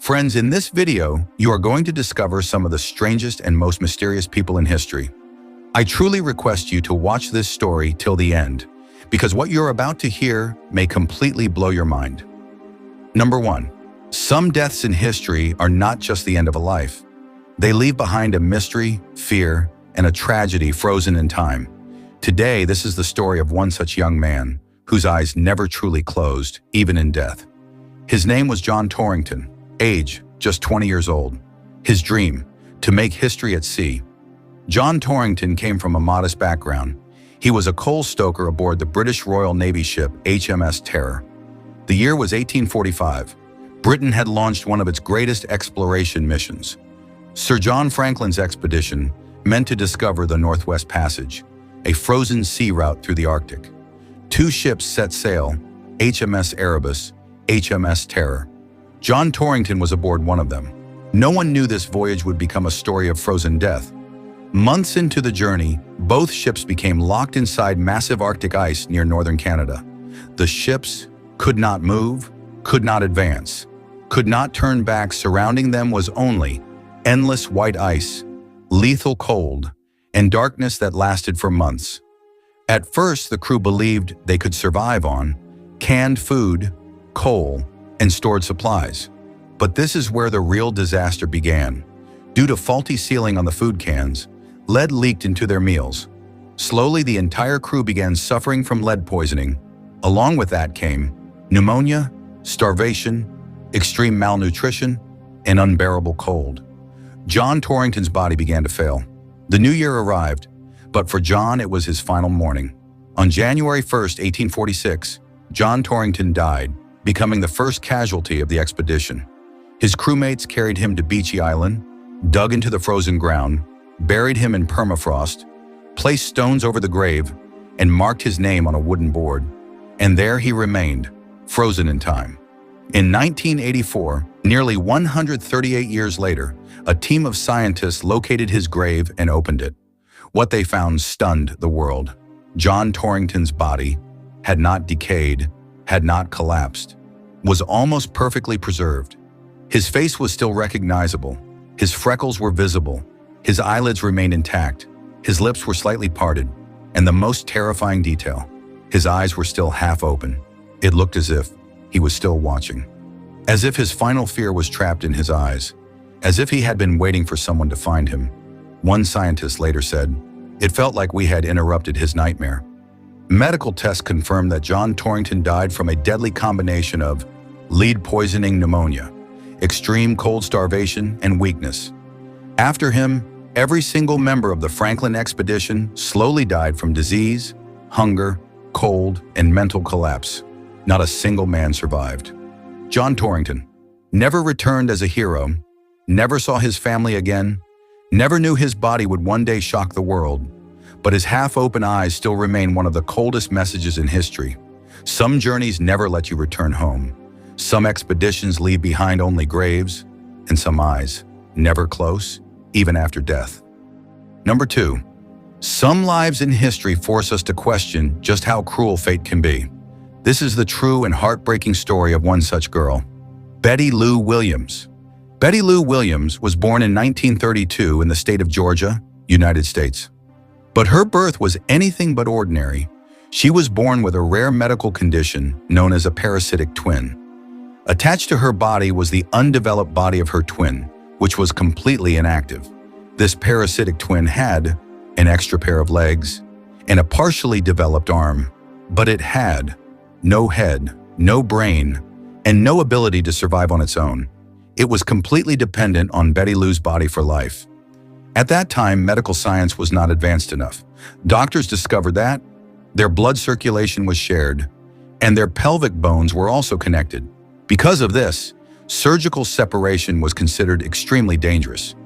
Friends, in this video, you are going to discover some of the strangest and most mysterious people in history. I truly request you to watch this story till the end, because what you're about to hear may completely blow your mind. Number 1. Some deaths in history are not just the end of a life. They leave behind a mystery, fear, and a tragedy frozen in time. Today, this is the story of one such young man, whose eyes never truly closed, even in death. His name was John Torrington, age just 20 years old. His dream, to make history at sea. John Torrington came from a modest background. He was a coal stoker aboard the British Royal Navy ship HMS Terror. The year was 1845. Britain had launched one of its greatest exploration missions. Sir John Franklin's expedition meant to discover the Northwest Passage, a frozen sea route through the Arctic. 2 ships set sail, HMS Erebus, HMS Terror. John Torrington was aboard one of them. No one knew this voyage would become a story of frozen death. Months into the journey, both ships became locked inside massive Arctic ice near northern Canada. The ships could not move, could not advance, could not turn back. Surrounding them was only endless white ice, lethal cold, and darkness that lasted for months. At first, the crew believed they could survive on canned food, coal, and stored supplies. But this is where the real disaster began. Due to faulty sealing on the food cans, lead leaked into their meals. Slowly, the entire crew began suffering from lead poisoning. Along with that came pneumonia, starvation, extreme malnutrition, and unbearable cold. John Torrington's body began to fail. The new year arrived, but for John, it was his final morning. On January 1st, 1846, John Torrington died, becoming the first casualty of the expedition. His crewmates carried him to Beechey Island, dug into the frozen ground, buried him in permafrost, placed stones over the grave, and marked his name on a wooden board. And there he remained, frozen in time. In 1984, nearly 138 years later, a team of scientists located his grave and opened it. What they found stunned the world. John Torrington's body had not decayed, had not collapsed, was almost perfectly preserved. His face was still recognizable. His freckles were visible. His eyelids remained intact. His lips were slightly parted. And the most terrifying detail, his eyes were still half open. It looked as if he was still watching. As if his final fear was trapped in his eyes. As if he had been waiting for someone to find him. One scientist later said, "It felt like we had interrupted his nightmare." Medical tests confirmed that John Torrington died from a deadly combination of lead poisoning pneumonia, extreme cold starvation, and weakness. After him, every single member of the Franklin expedition slowly died from disease, hunger, cold, and mental collapse. Not a single man survived. John Torrington never returned as a hero, never saw his family again, never knew his body would one day shock the world, but his half-open eyes still remain one of the coldest messages in history. Some journeys never let you return home. Some expeditions leave behind only graves, and some eyes never close, even after death. Number 2. Some lives in history force us to question just how cruel fate can be. This is the true and heartbreaking story of one such girl, Betty Lou Williams. Betty Lou Williams was born in 1932 in the state of Georgia, United States. But her birth was anything but ordinary. She was born with a rare medical condition known as a parasitic twin. Attached to her body was the undeveloped body of her twin, which was completely inactive. This parasitic twin had an extra pair of legs and a partially developed arm, but it had no head, no brain, and no ability to survive on its own. It was completely dependent on Betty Lou's body for life. At that time, medical science was not advanced enough. Doctors discovered that their blood circulation was shared, and their pelvic bones were also connected. Because of this, surgical separation was considered extremely dangerous.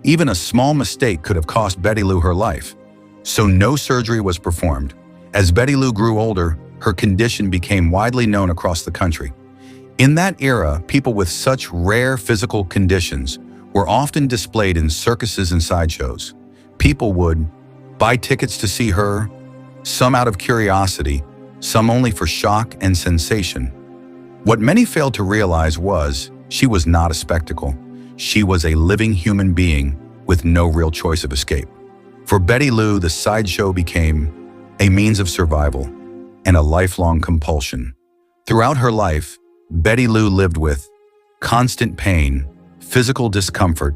Even a small mistake could have cost Betty Lou her life. So no surgery was performed. As Betty Lou grew older, her condition became widely known across the country. In that era, people with such rare physical conditions were often displayed in circuses and sideshows. People would buy tickets to see her, some out of curiosity, some only for shock and sensation. What many failed to realize was She was not a spectacle. She was a living human being with no real choice of escape. For Betty Lou, the sideshow became a means of survival and a lifelong compulsion. Throughout her life, Betty Lou lived with constant pain, physical discomfort,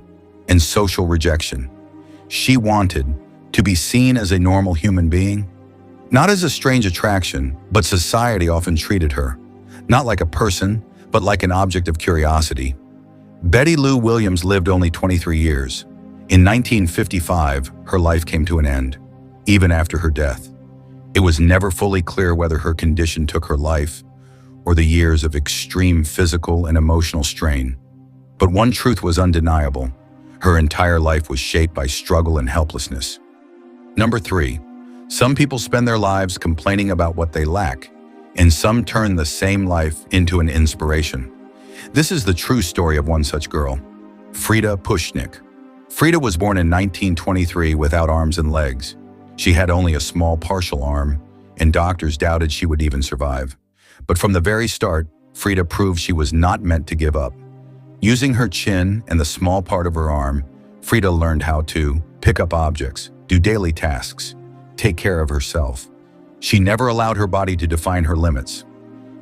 and social rejection. She wanted to be seen as a normal human being, not as a strange attraction, but society often treated her, not like a person, but like an object of curiosity. Betty Lou Williams lived only 23 years. In 1955, her life came to an end, even after her death. It was never fully clear whether her condition took her life or the years of extreme physical and emotional strain. But one truth was undeniable. Her entire life was shaped by struggle and helplessness. Number 3, some people spend their lives complaining about what they lack, and some turn the same life into an inspiration. This is the true story of one such girl, Frieda Pushnik. Frieda was born in 1923 without arms and legs. She had only a small partial arm, and doctors doubted she would even survive. But from the very start, Frieda proved she was not meant to give up. Using her chin and the small part of her arm, Frieda learned how to pick up objects, do daily tasks, take care of herself. She never allowed her body to define her limits.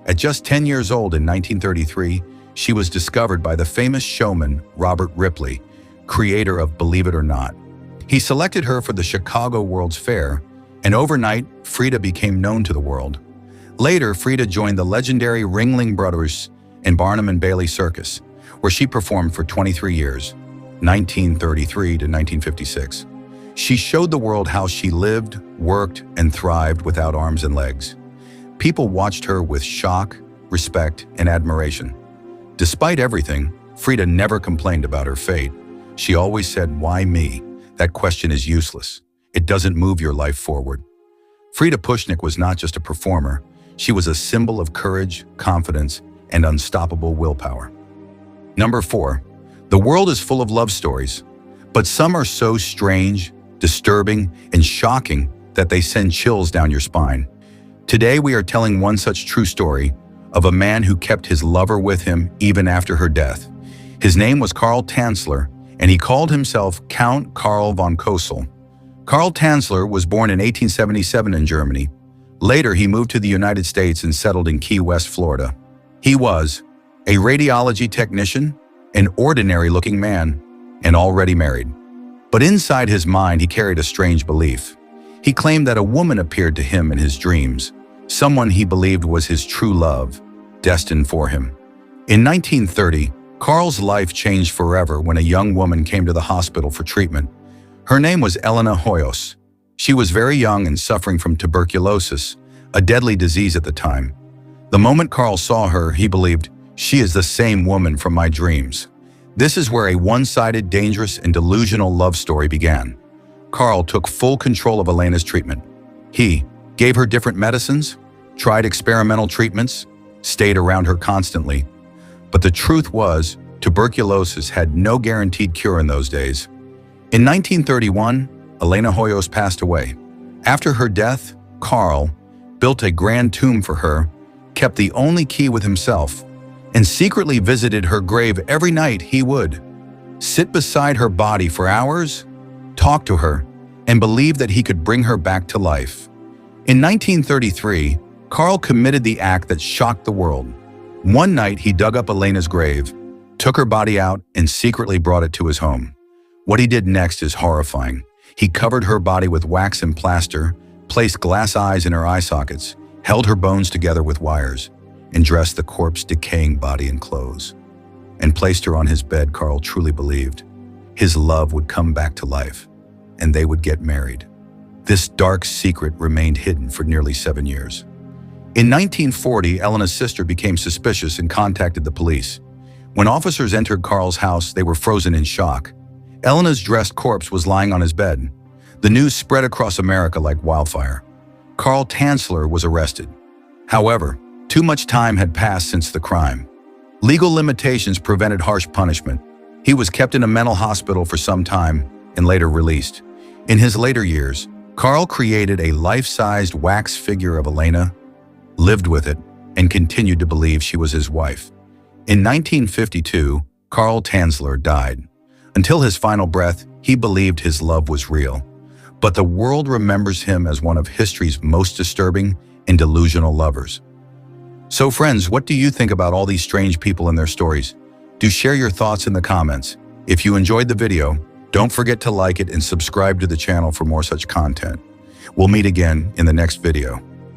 At just 10 years old in 1933, she was discovered by the famous showman Robert Ripley, creator of Believe It or Not. He selected her for the Chicago World's Fair, and overnight, Frieda became known to the world. Later, Frieda joined the legendary Ringling Brothers and Barnum and Bailey Circus, where she performed for 23 years, 1933 to 1956. She showed the world how she lived, worked, and thrived without arms and legs. People watched her with shock, respect, and admiration. Despite everything, Frieda never complained about her fate. She always said, "Why me? That question is useless. It doesn't move your life forward." Frieda Pushnik was not just a performer. She was a symbol of courage, confidence, and unstoppable willpower. Number 4, the world is full of love stories, but some are so strange, disturbing, and shocking that they send chills down your spine. Today, we are telling one such true story of a man who kept his lover with him even after her death. His name was Karl Tanzler, and he called himself Count Karl von Cosel. Karl Tanzler was born in 1877 in Germany. Later, he moved to the United States and settled in Key West, Florida. He was a radiology technician, an ordinary-looking man, and already married. But inside his mind, he carried a strange belief. He claimed that a woman appeared to him in his dreams, someone he believed was his true love, destined for him. In 1930, Karl's life changed forever when a young woman came to the hospital for treatment. Her name was Elena Hoyos. She was very young and suffering from tuberculosis, a deadly disease at the time. The moment Karl saw her, he believed, "She is the same woman from my dreams." This is where a one-sided, dangerous, and delusional love story began. Karl took full control of Elena's treatment. He gave her different medicines, tried experimental treatments, stayed around her constantly. But the truth was, tuberculosis had no guaranteed cure in those days. In 1931, Elena Hoyos passed away. After her death, Karl built a grand tomb for her, kept the only key with himself, and secretly visited her grave every night. He would sit beside her body for hours, talk to her, and believe that he could bring her back to life. In 1933, Karl committed the act that shocked the world. One night, he dug up Elena's grave, took her body out, and secretly brought it to his home. What he did next is horrifying. He covered her body with wax and plaster, placed glass eyes in her eye sockets, held her bones together with wires, and dressed the corpse's decaying body in clothes, and placed her on his bed. Karl truly believed his love would come back to life, and they would get married. This dark secret remained hidden for nearly 7 years. In 1940, Elena's sister became suspicious and contacted the police. When officers entered Karl's house, they were frozen in shock. Elena's dressed corpse was lying on his bed. The news spread across America like wildfire. Karl Tanzler was arrested. However, too much time had passed since the crime. Legal limitations prevented harsh punishment. He was kept in a mental hospital for some time and later released. In his later years, Karl created a life-sized wax figure of Elena, lived with it, and continued to believe she was his wife. In 1952, Carl Tanzler died. Until his final breath, he believed his love was real. But the world remembers him as one of history's most disturbing and delusional lovers. So friends, what do you think about all these strange people and their stories? Do share your thoughts in the comments. If you enjoyed the video, don't forget to like it and subscribe to the channel for more such content. We'll meet again in the next video.